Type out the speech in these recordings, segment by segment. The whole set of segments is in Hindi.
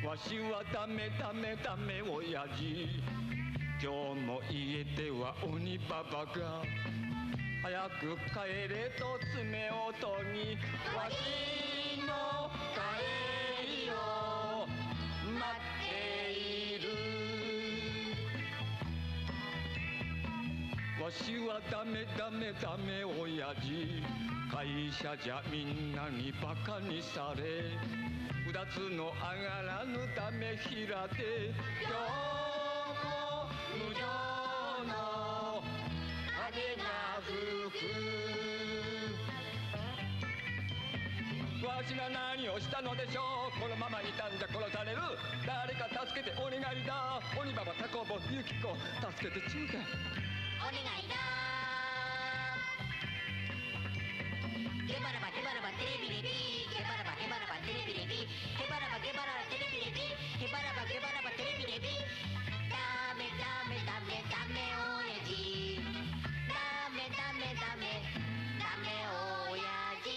わしはダメダメダメ親父今日も家では鬼ババが早く帰れと爪を研ぎわしの帰りを待っているわしはダメダメダメ親父会社じゃみんなにバカにされうだつの上がらぬダメ平で今日も無情の風が吹くわしが何をしたのでしょうこのままいたんじゃ殺される誰か助けてお願いだ鬼ババタコボユキコ助けてちょうだいお願いだゲバラバゲバラバテレビレビゲバラバゲバラバテレビレビゲバラバゲバラバテレビレビゲバラバゲバラバテレビレビダメダメダメダメ親父ダメダメダメダメ親父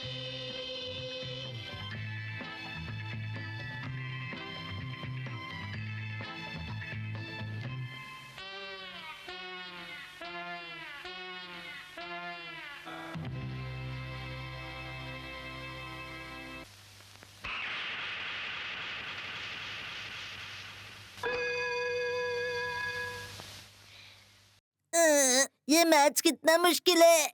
ये मैथ्स कितना मुश्किल है।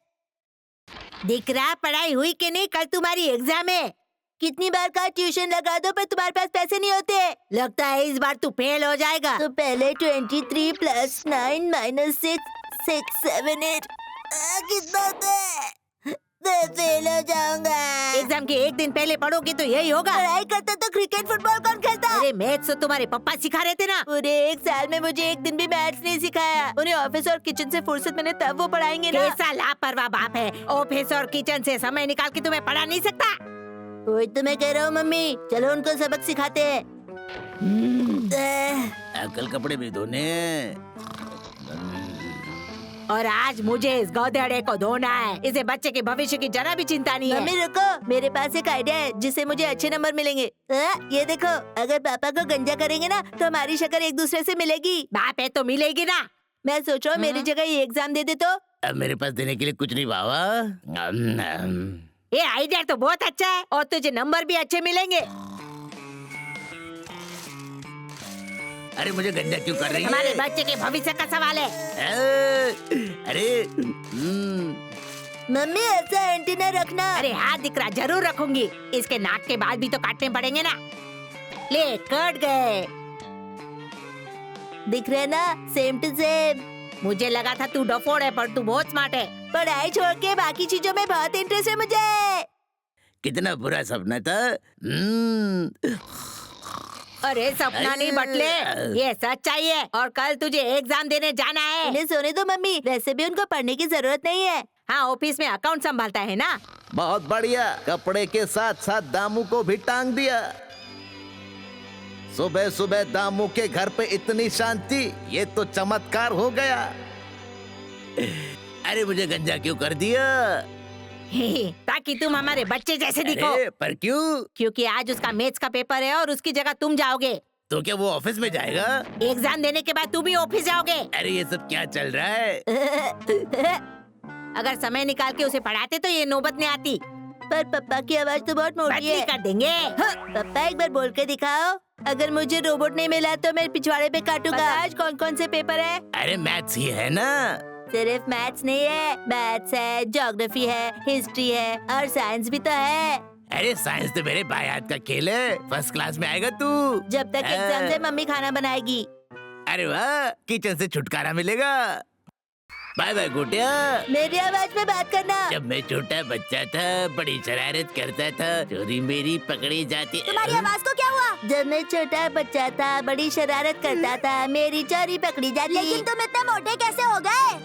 दिख रहा पढ़ाई हुई कि नहीं? कल तुम्हारी एग्जाम है। कितनी बार कहा ट्यूशन लगा दो पर तुम्हारे पास पैसे नहीं होते। लगता है इस बार तू फेल हो जाएगा। तो पहले 23 + 9 - 6 6 7 8 कितना होता है? मैं फेल हो जाऊंगा। एग्जाम के एक दिन पहले पढ़ोगे तो यही होगा। पढ़ाई करता तो क्रिकेट फुटबॉल कौन खेलता? अरे मैथ्स तो तुम्हारे पापा सिखा रहे थे ना। पूरे 1 साल में मुझे एक दिन भी मैथ्स नहीं सिखाया। उन्हें ऑफिस और किचन से फुर्सत मिले तब वो पढ़ाएंगे ना। कैसा लापरवाह बाप है। ऑफिस और किचन से समय निकाल के तुम्हें पढ़ा नहीं सकता। वही तो मैं कह रहा हूँ मम्मी, चलो उनको सबक सिखाते हैं। कल कपड़े भी धोने और आज मुझे इस गौधड़े को धोना है। इसे बच्चे के भविष्य की जरा भी चिंता नहीं है। मम्मी रुको, मेरे पास एक आइडिया है जिससे मुझे अच्छे नंबर मिलेंगे। ये देखो, अगर पापा को गंजा करेंगे ना तो हमारी शक्ल एक दूसरे से मिलेगी। बाप है तो मिलेगी ना। मैं सोच रहा हूँ मेरी जगह ये एग्जाम दे दे तो। अब मेरे पास देने के लिए कुछ नहीं बाबा। ये आइडिया तो बहुत अच्छा है और तुझे नंबर भी अच्छे मिलेंगे। अरे मुझे गंजा क्यों कर रही है? हमारे बच्चे के भविष्य का सवाल है। अरे मम्मी ऐसा एंटीना रखना। अरे हाँ दिख रहा, जरूर रखूंगी। इसके नाक के बाल भी तो काटने पड़ेंगे ना। ले कट गए। दिख रहे ना, सेम टू सेम। मुझे लगा था तू डफोड़ है पर तू बहुत स्मार्ट है। पढ़ाई छोड़ के बाकी चीजों में बहुत इंटरेस्ट है मुझे। कितना बुरा सपना था। अरे सपना नहीं बटले, ये सच्चाई है। और कल तुझे एग्जाम देने जाना है। उन्हें सोने दो मम्मी, वैसे भी उनको पढ़ने की जरूरत नहीं है। हाँ ऑफिस में अकाउंट संभालता है ना। बहुत बढ़िया, कपड़े के साथ साथ दामू को भी टांग दिया। सुबह सुबह दामू के घर पे इतनी शांति, ये तो चमत्कार हो गया। अरे मुझे गंजा क्यों कर दिया? ताकि तुम हमारे बच्चे जैसे दिखो। पर क्यों? क्योंकि आज उसका मैथ्स का पेपर है और उसकी जगह तुम जाओगे। तो क्या वो ऑफिस में जाएगा? एग्जाम देने के बाद तुम भी ऑफिस जाओगे। अरे ये सब क्या चल रहा है? अगर समय निकाल के उसे पढ़ाते तो ये नौबत नहीं आती। पर पापा की आवाज तो बहुत मोटी है। कर देंगे। हाँ, पापा एक बार बोल के दिखाओ। अगर मुझे रोबोट नहीं मिला तो मैं पिछवाड़े पे काटूंगा। आज कौन कौन से पेपर है? अरे मैथ्स ही है ना। सिर्फ मैथ्स नहीं है, मैथ्स है, ज्योग्राफी है, हिस्ट्री है और साइंस भी तो है। अरे साइंस तो मेरे बायात का खेल है, फर्स्ट क्लास में आएगा तू। जब तक एग्जाम से मम्मी खाना बनाएगी। अरे वाह, किचन से छुटकारा मिलेगा। बाय बाय गोटिया। मेरी आवाज में बात करना। जब मैं छोटा बच्चा था बड़ी शरारत करता था, चोरी मेरी पकड़ी जाती। तुम्हारी आवाज को क्या हुआ? जब मैं छोटा बच्चा था बड़ी शरारत करता था, मेरी चोरी पकड़ी जाती। लेकिन तुम इतने मोटे कैसे हो गए?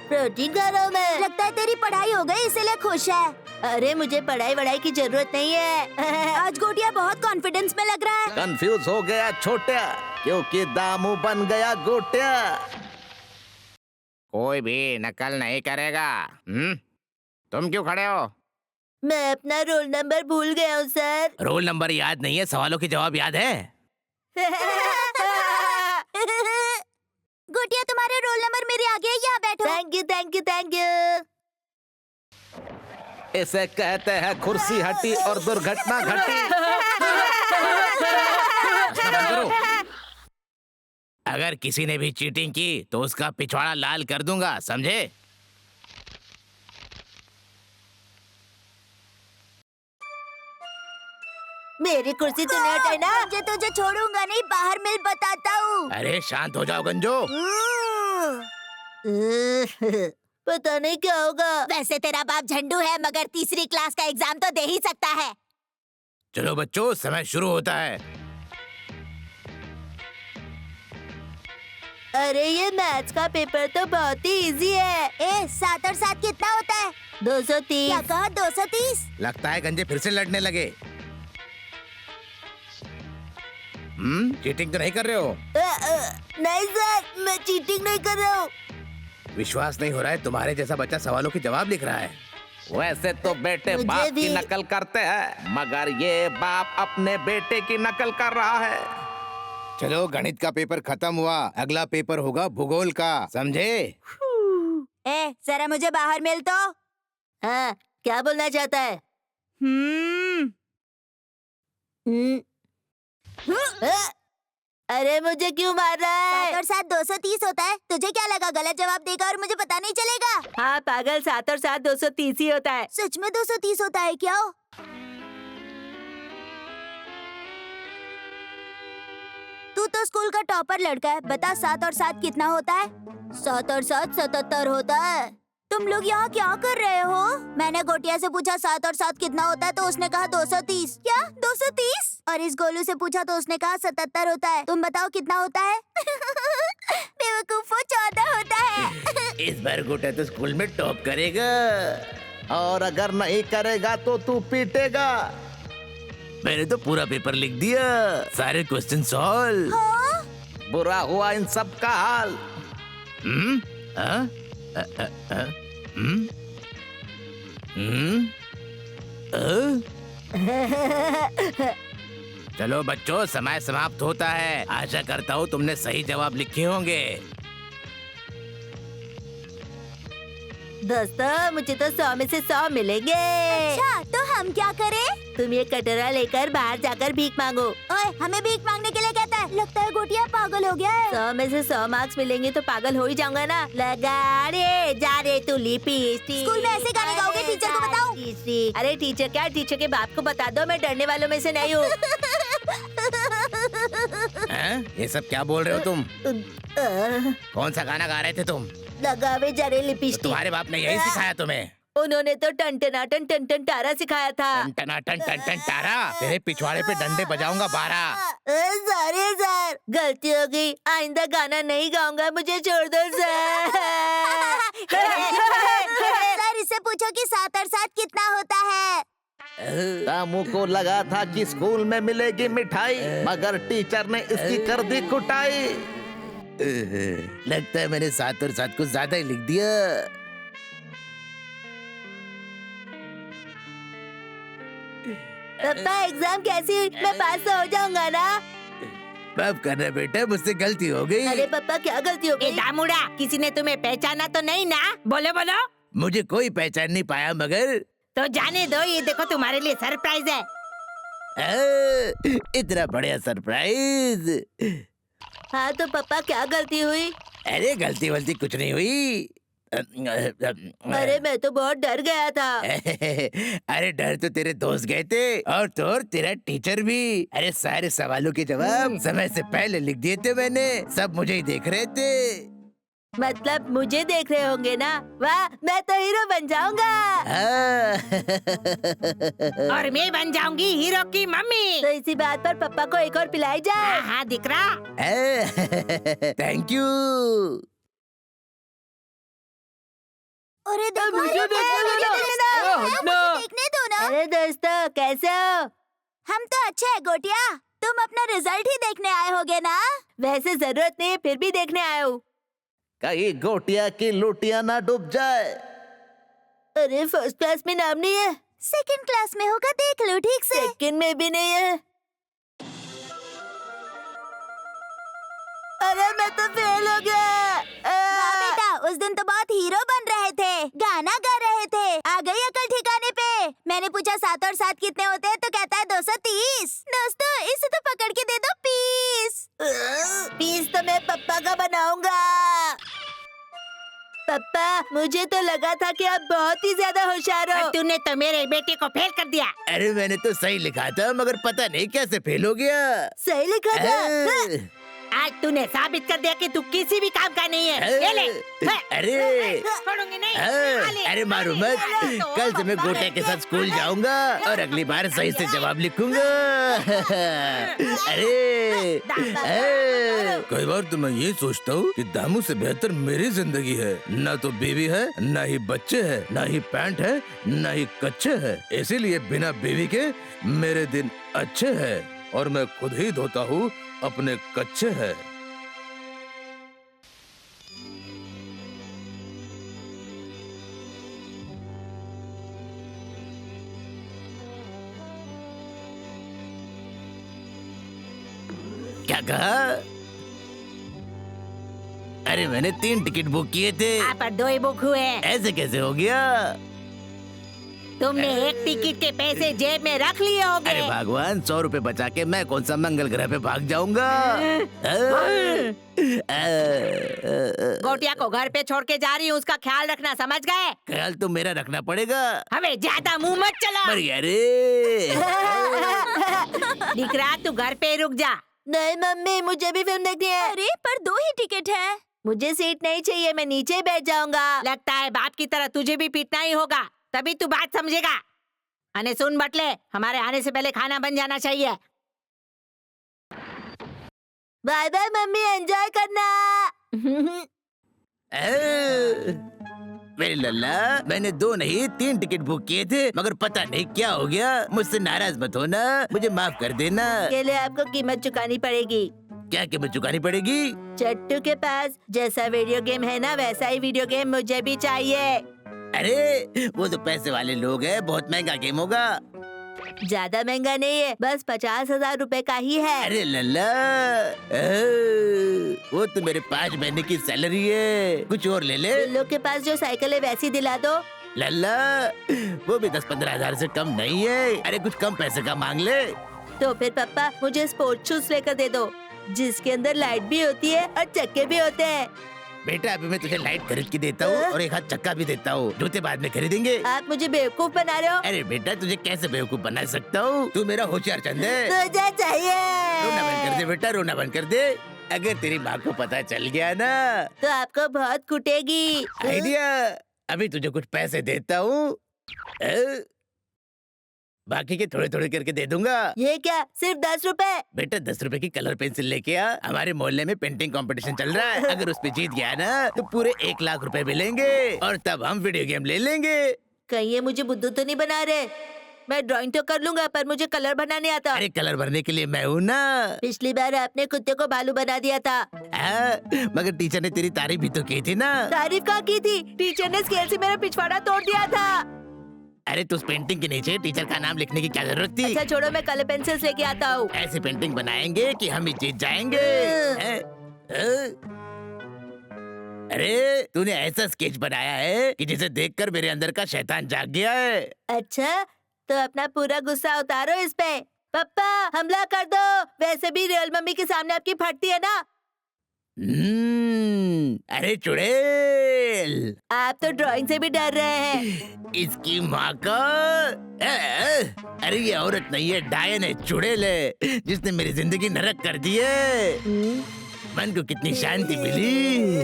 प्रोटीन खा रहा हूँ मैं। लगता है तेरी पढ़ाई हो गई इसीलिए खुश है। अरे मुझे पढ़ाई वढ़ाई की जरूरत नहीं है। आज गोटिया बहुत कॉन्फिडेंस में लग रहा है। कंफ्यूज हो गया छोटा, क्योंकि दामू बन गया गोटिया। कोई भी नकल नहीं करेगा। तुम क्यों खड़े हो? मैं अपना रोल नंबर भूल गया हूँ सर। रोल नंबर याद नहीं है, सवालों के जवाब याद है? गोटिया तुम्हारे रोल नंबर मेरे आगे है, यहाँ बैठो। Thank you thank you thank you. इसे कहते हैं कुर्सी हटी और दुर्घटना घटी। करो। अगर किसी ने भी चीटिंग की तो उसका पिछवाड़ा लाल कर दूंगा, समझे? मेरी कुर्सी तूने हटाई ना। मुझे तुझे छोड़ूंगा नहीं, बाहर मिल बताता हूँ। अरे शांत हो जाओ गंजो। पता नहीं क्या होगा। वैसे तेरा बाप झंडू है, मगर तीसरी क्लास का एग्जाम तो दे ही सकता है। चलो बच्चों, समय शुरू होता है। अरे ये मैथ्स का पेपर तो बहुत ही इजी है। 7 और 7 कितना होता है? 230। क्या कहा? 230? लगता है गंजे फिर से लड़ने लगे। चीटिंग तो नहीं कर रहे हो? नहीं सर, मैं चीटिंग नहीं कर रहा हूँ। विश्वास नहीं हो रहा है, तुम्हारे जैसा बच्चा सवालों के जवाब लिख रहा है। वैसे तो बेटे मुझे बाप की भी। नकल करते हैं, मगर ये बाप अपने बेटे की नकल कर रहा है। चलो, गणित का पेपर खत्म हुआ, अगला पेपर होगा भूगोल का, समझे? जरा मुझे बाहर मिल तो। हाँ, क्या बोलना चाहता है? अरे मुझे क्यों मार रहा 7 है? और 7 230 होता है। तुझे क्या लगा गलत जवाब देगा और मुझे पता नहीं चलेगा? हाँ पागल, 7 और 7 230 ही होता है। सच में 230 होता है क्या? तू तो स्कूल का टॉपर लड़का है, बता 7 और 7 कितना होता है? 7 और 7 77 होता है। तुम लोग यहाँ क्या कर रहे हो? मैंने गोटिया से पूछा 7 और 7 कितना होता है तो उसने कहा 230। क्या 230? और इस गोलू से पूछा तो उसने कहा 77 होता है। तुम बताओ कितना होता है? बेवकूफो, 14 होता है। इस बार गोटा तो स्कूल में टॉप करेगा, और अगर नहीं करेगा तो तू पीटेगा। मैंने तो पूरा पेपर लिख दिया, सारे क्वेश्चन सॉल्व। बुरा हुआ इन सब का हाल। हाँ? चलो बच्चों, समय समाप्त होता है। आशा करता हूँ तुमने सही जवाब लिखे होंगे। दोस्तों, मुझे तो 100 में से 100 मिलेंगे। अच्छा, तो हम क्या करें? तुम ये कटोरा लेकर बाहर जाकर भीख मांगो। ओए, हमें भीख मांगने के लिए कहता है? लगता है गोटिया पागल हो गया है। 100 में से 100 मार्क्स मिलेंगे तो पागल हो ही जाऊंगा ना। लगा रे जा रे तू लिपस्टिक। स्कूल में ऐसे गाने गाओगे, टीचर को बताओ। अरे टीचर क्या, टीचर के बाप को बता दो, मैं डरने वालों में से नहीं हूँ। ये सब क्या बोल रहे हो तुम? कौन सा गाना गा रहे थे तुम? लगावे जा रे तो लिपस्टिक। तुम्हारे बाप ने यही सिखाया तुम्हें? उन्होंने तो टन टन टन टन टारा सिखाया था। टन टन टन टन टारा, तेरे पिछवाड़े पे डंडे बजाऊंगा 12। सॉरी सर, गलती हो गई, आइंदा गाना नहीं गाऊंगा, मुझे छोड़ दो सर। सर, इससे पूछो कि 7 और 7 कितना होता है? रामू को लगा था कि स्कूल में मिलेगी मिठाई, मगर टीचर ने इसकी कर दी कुटाई। लगता है मैंने 7 और 7 को ज्यादा ही लिख दिया। पापा एग्जाम कैसी हुई? मैं पास तो हो जाऊंगा ना? माफ करना बेटा, मुझसे गलती हो गई। अरे पापा क्या गलती हो ए गई? दामुड़ा, किसी ने तुम्हें पहचाना तो नहीं ना? बोलो बोलो। मुझे कोई पहचान नहीं पाया, मगर तो जाने दो, ये देखो तुम्हारे लिए सरप्राइज है। इतना बढ़िया सरप्राइज। हाँ तो पापा क्या गलती हुई? अरे गलती वलती कुछ नहीं हुई। अरे मैं तो बहुत डर गया था। अरे डर तो तेरे दोस्त गए थे, और तो और तेरा टीचर भी। अरे सारे सवालों के जवाब समय से पहले लिख दिए थे मैंने, सब मुझे ही देख रहे थे। मतलब मुझे देख रहे होंगे ना? वाह, मैं तो हीरो बन जाऊंगा। और मैं बन जाऊंगी हीरो की मम्मी। तो इसी बात पर पापा को एक और पिलाई जाए। हाँ हाँ, दिख रहा। Thank you. अरे देखो, मुझे अरे देखने दो ना। मुझे हटना। देखने दो ना। अरे दोस्तों कैसे हो? हम तो अच्छे हैं गोटिया। तुम अपना रिजल्ट ही देखने आए होगे ना? वैसे जरूरत नहीं है, फिर भी देखने आया हूँ। कहीं गोटिया की लुटिया ना डूब जाए। अरे फर्स्ट क्लास में नाम नहीं है, सेकंड क्लास में होगा, देख लो ठीक से। सेकंड में भी नहीं है। अरे मैं तो फेल हो गया। वाह बेटा, उस दिन तो बहुत हीरो बन रहे थे, गाना गा रहे थे। आ गई अकल ठिकाने पे। मैंने पूछा 7 और 7 कितने होते हैं, तो कहता है 230। दोस्तों इसे तो पकड़ के दे दो पीस। पीस तो मैं पप्पा का बनाऊंगा। पप्पा मुझे तो लगा था कि आप बहुत ही ज्यादा होशियार हो। तूने तो मेरे बेटे को फेल कर दिया। अरे मैंने तो सही लिखा था, मगर पता नहीं कैसे फेल हो गया। सही लिखा था। आज तूने साबित कर दिया कि तू किसी भी काम का नहीं है। ये ले। अरे छोड़ूंगे नहीं। अरे मारो मत। कल से मैं गोटिया के साथ स्कूल जाऊंगा और अगली बार सही से जवाब लिखूंगा। अरे कई बार तो मैं ये सोचता हूँ कि दामू से बेहतर मेरी जिंदगी है। ना तो बीवी है, ना ही बच्चे है, ना ही पैंट है, ना ही कच्चे है। इसीलिए बिना बीवी के मेरे दिन अच्छे है और मैं खुद ही धोता हूँ अपने कच्चे है। क्या कहा? अरे मैंने 3 टिकट बुक किए थे। आप पर 2 ही बुक हुए। ऐसे कैसे हो गया? तुमने एक टिकट के पैसे जेब में रख लिए होंगे। अरे भगवान, 100 रुपए बचा के मैं कौन सा मंगल ग्रह पे भाग जाऊंगा? गोटिया को घर पे छोड़ के जा रही हूँ, उसका ख्याल रखना, समझ गए? ख्याल तो मेरा रखना पड़ेगा। हमें ज्यादा मुंह मत चला। अरे दिख रहा, तू घर पे रुक जा। नहीं मम्मी, मुझे भी फिल्म देखनी है। अरे पर 2 ही टिकट है। मुझे सीट नहीं चाहिए, मैं नीचे ही बैठ जाऊंगा। लगता है बाप की तरह तुझे भी पीटना ही होगा, तभी तू बात समझेगा। अने सुन बटले, हमारे आने से पहले खाना बन जाना चाहिए। बाय बाय मम्मी, एंजॉय करना। मेरे लल्ला, मैंने 2 नहीं 3 टिकट बुक किए थे, मगर पता नहीं क्या हो गया। मुझसे नाराज मत होना, मुझे माफ कर देना। इसके लिए आपको कीमत चुकानी पड़ेगी। क्या कीमत चुकानी पड़ेगी? चट्टू के पास जैसा वीडियो गेम है ना, वैसा ही वीडियो गेम मुझे भी चाहिए। अरे वो तो पैसे वाले लोग हैं, बहुत महंगा गेम होगा। ज्यादा महंगा नहीं है, बस 50,000 रुपए का ही है। अरे लल्ला, वो तो मेरे 5 महीने की सैलरी है, कुछ और ले ले। लोग के पास जो साइकिल है वैसी दिला दो। लल्ला, वो भी 10-15 हजार से कम नहीं है। अरे कुछ कम पैसे का मांग ले। तो फिर पापा मुझे स्पोर्ट्स शूज लेकर दे दो, जिसके अंदर लाइट भी होती है और चक्के भी होते हैं। बेटा अभी मैं तुझे लाइट खरीद के देता हूँ और एक हाथ चक्का भी देता हूँ, जूते बाद में खरीदेंगे। आप मुझे बेवकूफ बना रहे हो। अरे बेटा तुझे कैसे बेवकूफ बना सकता हूँ? तू मेरा होशियार चंद है। तुझे चाहिए। रोना बंद कर दे बेटा, रोना बंद कर दे। अगर तेरी माँ को पता चल गया ना तो आपको बहुत कुटेगी। आइडिया, अभी तुझे कुछ पैसे देता हूँ, बाकी के थोड़े थोड़े करके दे दूंगा। ये क्या, सिर्फ 10 रुपए? बेटा 10 रुपए की कलर पेंसिल लेके आ, हमारे मोहल्ले में पेंटिंग कंपटीशन चल रहा है। अगर उस पे जीत गया ना तो पूरे 1 लाख रुपए मिलेंगे और तब हम वीडियो गेम ले लेंगे। कहीं ये मुझे बुद्धू तो नहीं बना रहे? मैं ड्राइंग तो कर लूंगा, पर मुझे कलर बनाने आता। अरे कलर भरने के लिए मैं हूँ ना। पिछली बार आपने कुत्ते को भालू बना दिया था। मगर टीचर ने तेरी तारीफ भी तो की थी ना। तारीफ कहाँ की थी? टीचर ने स्केल से मेरा पिछवाड़ा तोड़ दिया था। अरे तो उस पेंटिंग के नीचे टीचर का नाम लिखने की क्या जरूरत थी? अच्छा छोड़ो, मैं कलर पेंसिल्स लेके आता हूँ। ऐसी पेंटिंग बनाएंगे कि हम ही जीत जाएंगे। अरे तूने ऐसा स्केच बनाया है कि जिसे देखकर मेरे अंदर का शैतान जाग गया है। अच्छा तो अपना पूरा गुस्सा उतारो इस पे। पापा हमला कर दो, वैसे भी रियल मम्मी के सामने आपकी फटती है ना। अरे चुड़ैल, आप तो ड्राइंग से भी डर रहे हैं। इसकी माँ का। अरे ये औरत नहीं है, डायन है, चुड़ैल है, जिसने मेरी जिंदगी नरक कर दी है। मन को कितनी शांति मिली।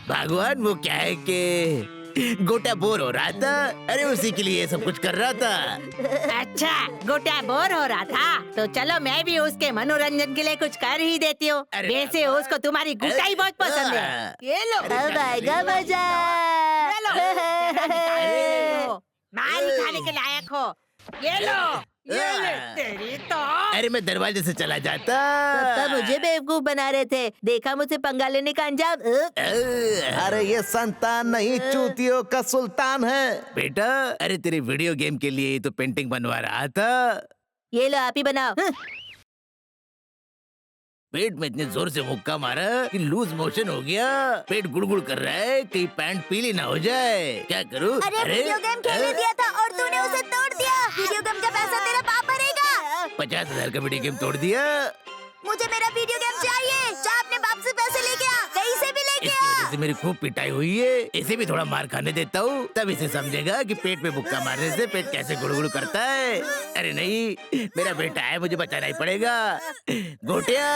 भगवान वो क्या है कि गोटा बोर हो रहा था, अरे उसी के लिए ये सब कुछ कर रहा था। अच्छा, गोटा बोर हो रहा था तो चलो मैं भी उसके मनोरंजन के लिए कुछ कर ही देती हूँ। अरे वैसे बाबा। उसको तुम्हारी गुटाई बहुत पसंद है। ये लो, अब आएगा मजा। ये लो, ये लो, मारी खाने के लायक हो। ये लो, ये ले, तेरी तो। अरे मैं दरवाजे से चला जाता। पापा मुझे बेवकूफ बना रहे थे, देखा मुझे पंगा लेने का अंजाम। अरे ये संतान नहीं, चूतियों का सुल्तान है। बेटा, अरे तेरे वीडियो गेम के लिए तो पेंटिंग बनवा रहा था। ये लो, आप ही बनाओ। पेट में इतने जोर से मुक्का मारा कि लूज मोशन हो गया। पेट गुड़गुड़ कर रहा है, कहीं पैंट पीली ना हो जाए। क्या करूं? अरे वीडियो गेम खेलने दिया था और तूने उसे तोड़ दिया। वीडियो गेम का पैसा तेरा बाप भरेगा। 50,000 का वीडियो गेम तोड़ दिया। मुझे मेरा वीडियो गेम चाहिए। जा अपने बाप से पैसे लेके आ, कहीं से भी लेके इसकी वजह आ। से मेरी खूब पिटाई हुई है। इसे भी थोड़ा मार खाने देता हूँ, तब इसे समझेगा कि पेट में मुक्का मारने से पेट कैसे गुड़गुड़ करता है। अरे नहीं, मेरा बेटा है, मुझे बचाना ही पड़ेगा। गोटिया,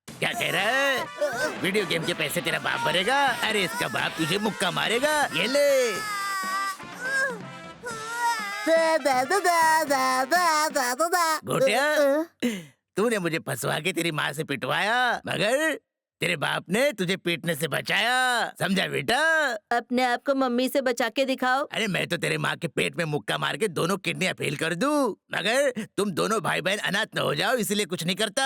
क्या कह रहा है? वीडियो गेम के पैसे तेरा बाप भरेगा? अरे इसका बाप तुझे मुक्का मारेगा। ये ले। गोटिया, तूने मुझे फंसवा के तेरी माँ से पिटवाया, मगर तेरे बाप ने तुझे पीटने से बचाया। समझा बेटा? अपने आप को मम्मी से बचा के दिखाओ। अरे मैं तो तेरे माँ के पेट में मुक्का मार के दोनों किडनियां फेल कर दूं, मगर तुम दोनों भाई बहन अनाथ न हो जाओ, इसलिए कुछ नहीं करता।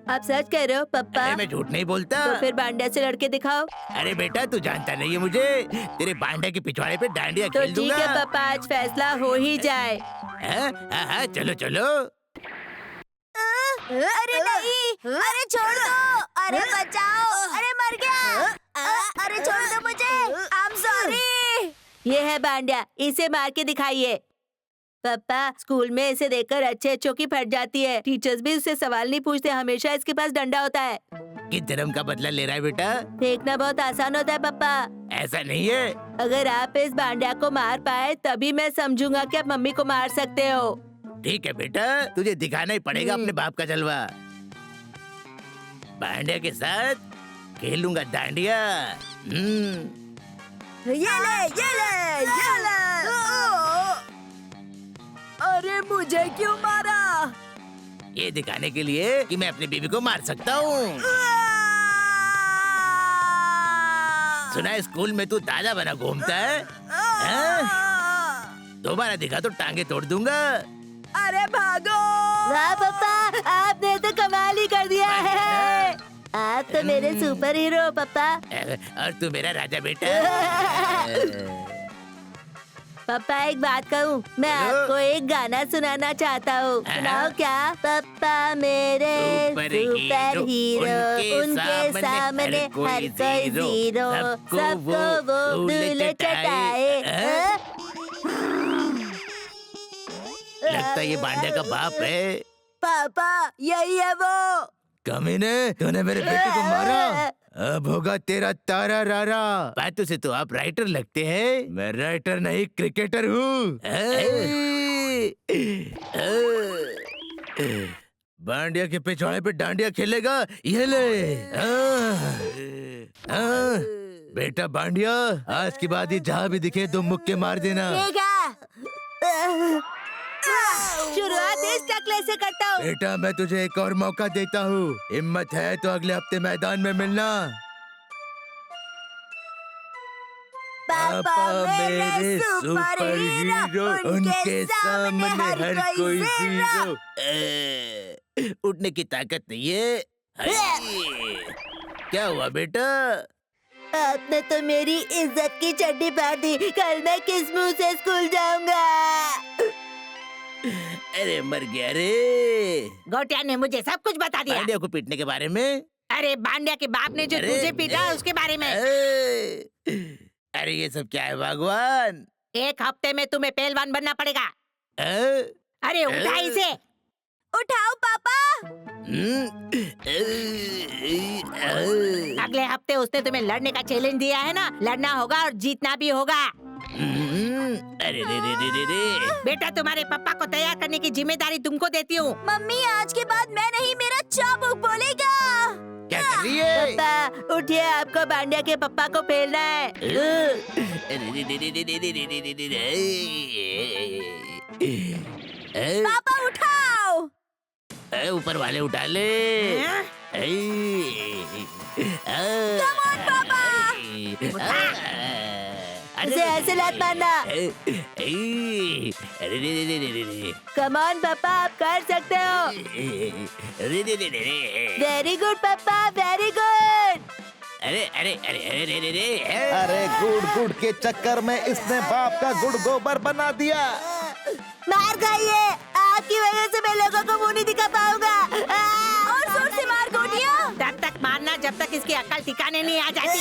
आप सच कह रहे हो पप्पा? अरे मैं झूठ नहीं बोलता। तो फिर बांडिया से लड़के दिखाओ। अरे बेटा, तू जानता नहीं है मुझे। तेरे बांडे के पिछवाड़े पे डांडिया तो खेल ठीक दूंगा। है पापा, आज फैसला हो ही जाए। हाँ, हाँ, चलो चलो। अरे नहीं, अरे छोड़ दो, अरे बचाओ, अरे मर गया। अरे छोड़ दो मुझे, आई एम सॉरी। ये है बांडिया, इसे मार के दिखाइए। पापा, स्कूल में इसे देखकर अच्छे की फट जाती है। टीचर्स भी उससे सवाल नहीं पूछते, हमेशा इसके पास डंडा होता है। किस जन्म का बदला ले रहा है बेटा? फेंकना बहुत आसान होता है पापा। ऐसा नहीं है। अगर आप इस बांडिया को मार पाए तभी मैं समझूंगा कि आप मम्मी को मार सकते हो। ठीक है बेटा, तुझे दिखाना ही पड़ेगा अपने बाप का जलवा। बांडिया के साथ खेलूंगा डांडिया। ये ले। अरे मुझे क्यों मारा? ये दिखाने के लिए कि मैं अपनी बीवी को मार सकता हूँ। सुना है स्कूल में तू ताजा बना घूमता है? हाँ? दोबारा दिखा तो टांगे तोड़ दूंगा। अरे भागो! वाह पापा, आपने तो कमाल ही कर दिया है। आप तो मेरे सुपर हीरो हो पापा। और तू मेरा राजा बेटा। पापा एक बात कहूँ, मैं आपको एक गाना सुनाना चाहता हूँ। सुनाओ क्या? पापा मेरे सुपर हीरो, उनके सामने हर कोई जीरो, सबको वो धूल चटाए। लगता है ये बांडिया का बाप है। पापा यही है वो। कमीने, तूने मेरे बेटे को मारा, अब होगा तेरा तारा रारा। बातों से तो आप राइटर लगते हैं, मैं राइटर नहीं क्रिकेटर हूँ। बांडिया के पिछवाड़े पे डांडिया खेलेगा, ये ले। बेटा बांडिया, आज के बाद ही जहाँ भी दिखे दो मुक्के मार देना। ठीक है। शुरुआत इस टकले से करता हूँ। बेटा मैं तुझे एक और मौका देता हूँ, हिम्मत है तो अगले हफ्ते मैदान में मिलना। पापा मेरे सुपर हीरो, उनके सामने हर कोई जीरो। उठने की ताकत नहीं है। क्या हुआ बेटा? आपने तो मेरी इज्जत की चड्डी फाड़ दी। कल मैं किस मुंह से स्कूल जाऊंगा? अरे मर गया रे। गोटिया ने मुझे सब कुछ बता दिया। बांडिया को पीटने के बारे में? अरे बांडिया के बाप ने जो तुझे पीटा उसके बारे में। अरे ये सब क्या है भगवान? एक हफ्ते में तुम्हें पहलवान बनना पड़ेगा। अरे उठा इसे। उठाओ पापा। अगले हफ्ते उसने तुम्हें लड़ने का चैलेंज दिया है ना, लड़ना होगा और जीतना भी होगा। अरे रे रे रे रे रे। बेटा तुम्हारे पापा को तैयार करने की जिम्मेदारी तुमको देती हूँ। मम्मी आज के बाद मैं नहीं, मेरा चाबुक बोलेगा। क्या कर रही है? पापा उठिए, आपको बांडिया के पप्पा को फेरना है। पापा उठाओ। ऊपर वाले उठा ले। इसे ऐसे लात मारना। कम ऑन पापा, आप कर सकते हो। वेरी गुड पापा, वेरी गुड। अरे गुड़ गुड़ के चक्कर में इसने बाप का गुड़ गोबर बना दिया। मार खाइए, आपकी वजह से मैं लोगों को मुंह नहीं दिखा पाऊंगा। और जोर से मार गोटिया। तब तक मारना जब तक इसकी अक्ल ठिकाने नहीं आ जाती।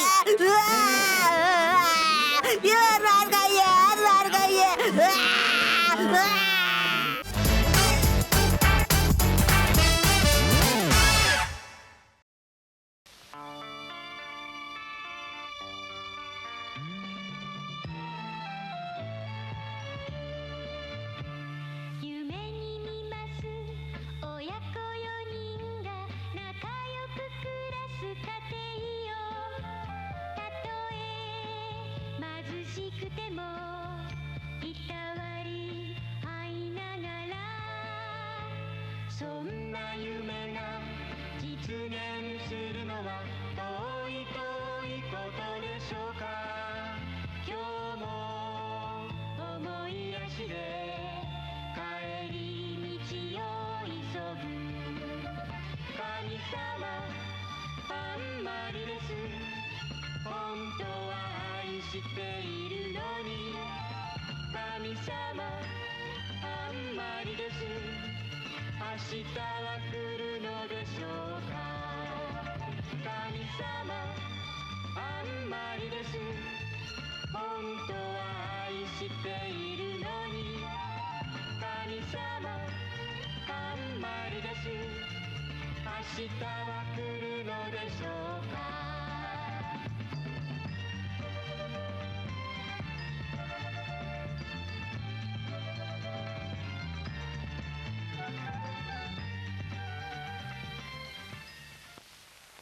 यार मार खाइए, यार मार खाइए।明日は来るのでしょうか。